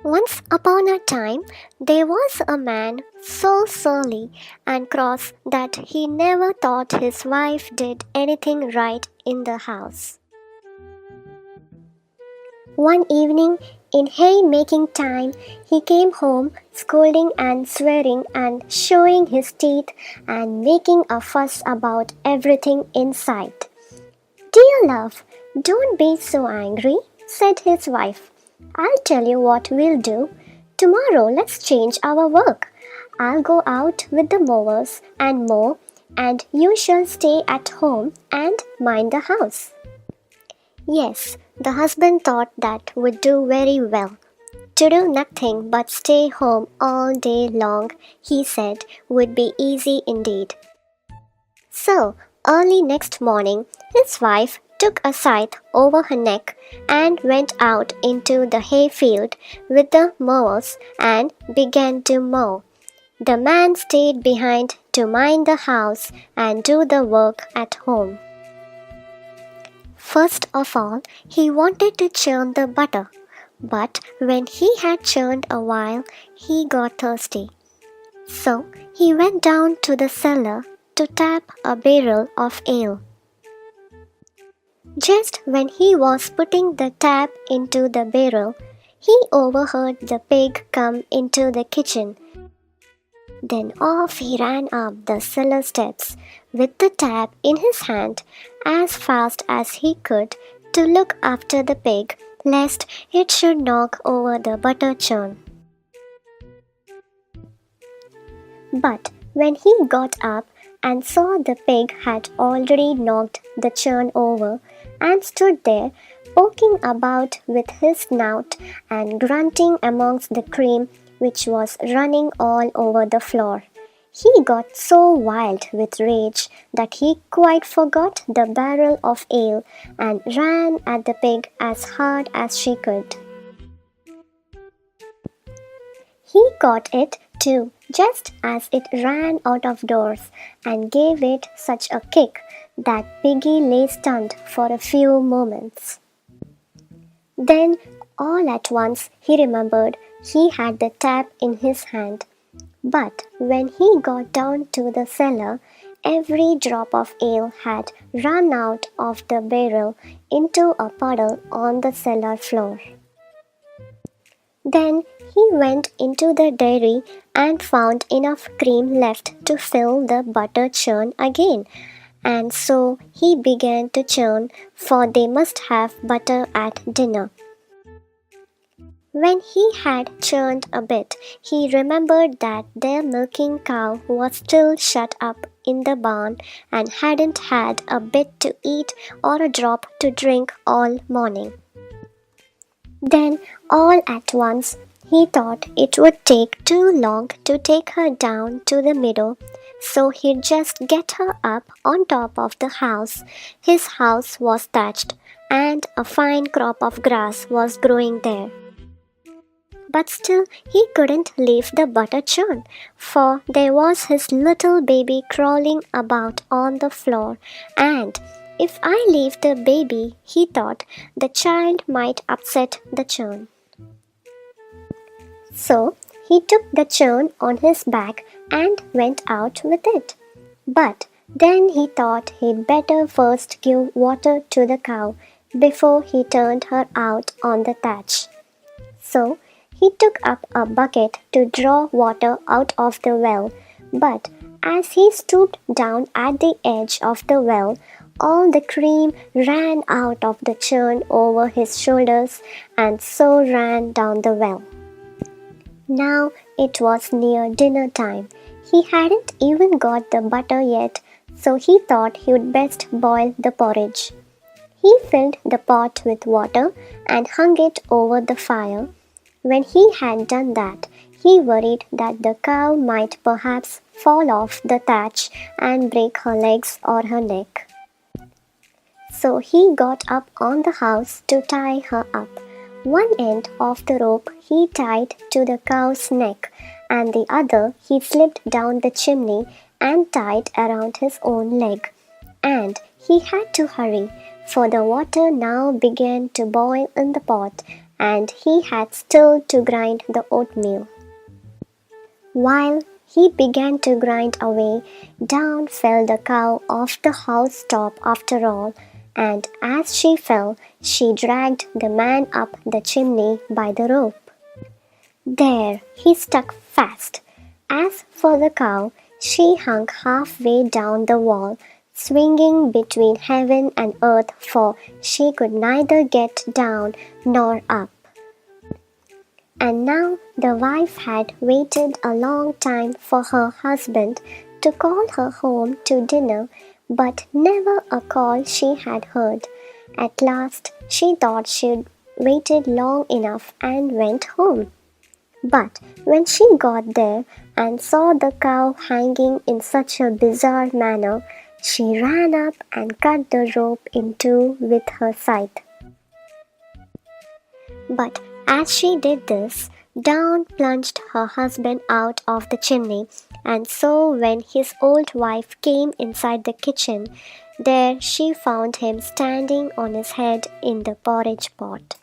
Once upon a time, there was a man so surly and cross that he never thought his wife did anything right in the house. One evening, in hay-making time, he came home scolding and swearing and showing his teeth and making a fuss about everything in sight. Dear love, don't be so angry, said his wife. I'll tell you what we'll do. Tomorrow let's change our work. I'll go out with the mowers and mow, and you shall stay at home and mind the house. Yes, the husband thought that would do very well. To do nothing but stay home all day long, he said, would be easy indeed. So, early next morning, his wife took a scythe over her neck and went out into the hayfield with the mowers and began to mow. The man stayed behind to mind the house and do the work at home. First of all, he wanted to churn the butter, but when he had churned a while, he got thirsty. So he went down to the cellar to tap a barrel of ale. Just when he was putting the tap into the barrel, he overheard the pig come into the kitchen. Then off he ran up the cellar steps with the tap in his hand as fast as he could to look after the pig lest it should knock over the butter churn. But when he got up and saw the pig had already knocked the churn over and stood there poking about with his snout and grunting amongst the cream which was running all over the floor, he got so wild with rage that he quite forgot the barrel of ale and ran at the pig as hard as she could. He caught it too, just as it ran out of doors, and gave it such a kick that Piggy lay stunned for a few moments. Then, all at once, he remembered he had the tap in his hand. But when he got down to the cellar, every drop of ale had run out of the barrel into a puddle on the cellar floor. Then he went into the dairy and found enough cream left to fill the butter churn again, and so he began to churn, for they must have butter at dinner. When he had churned a bit, he remembered that their milking cow was still shut up in the barn and hadn't had a bit to eat or a drop to drink all morning. Then, all at once, he thought it would take too long to take her down to the meadow, so he'd just get her up on top of the house. His house was thatched, and a fine crop of grass was growing there. But still he couldn't leave the butter churn, for there was his little baby crawling about on the floor, and if I leave the baby, he thought, the child might upset the churn. So he took the churn on his back and went out with it. But then he thought he'd better first give water to the cow before he turned her out on the thatch. So he took up a bucket to draw water out of the well, but as he stooped down at the edge of the well, all the cream ran out of the churn over his shoulders and so ran down the well. Now it was near dinner time. He hadn't even got the butter yet, so he thought he would best boil the porridge. He filled the pot with water and hung it over the fire. When he had done that, he worried that the cow might perhaps fall off the thatch and break her legs or her neck. So he got up on the house to tie her up. One end of the rope he tied to the cow's neck, and the other he slipped down the chimney and tied around his own leg. And he had to hurry, for the water now began to boil in the pot, and he had still to grind the oatmeal. While he began to grind away, down fell the cow off the housetop after all, and as she fell, she dragged the man up the chimney by the rope. There he stuck fast. As for the cow, she hung halfway down the wall, swinging between heaven and earth, for she could neither get down nor up. And now the wife had waited a long time for her husband to call her home to dinner, but never a call she had heard. At last she thought she'd waited long enough and went home. But when she got there and saw the cow hanging in such a bizarre manner, she ran up and cut the rope in two with her scythe. But as she did this, down plunged her husband out of the chimney, and so when his old wife came inside the kitchen, there she found him standing on his head in the porridge pot.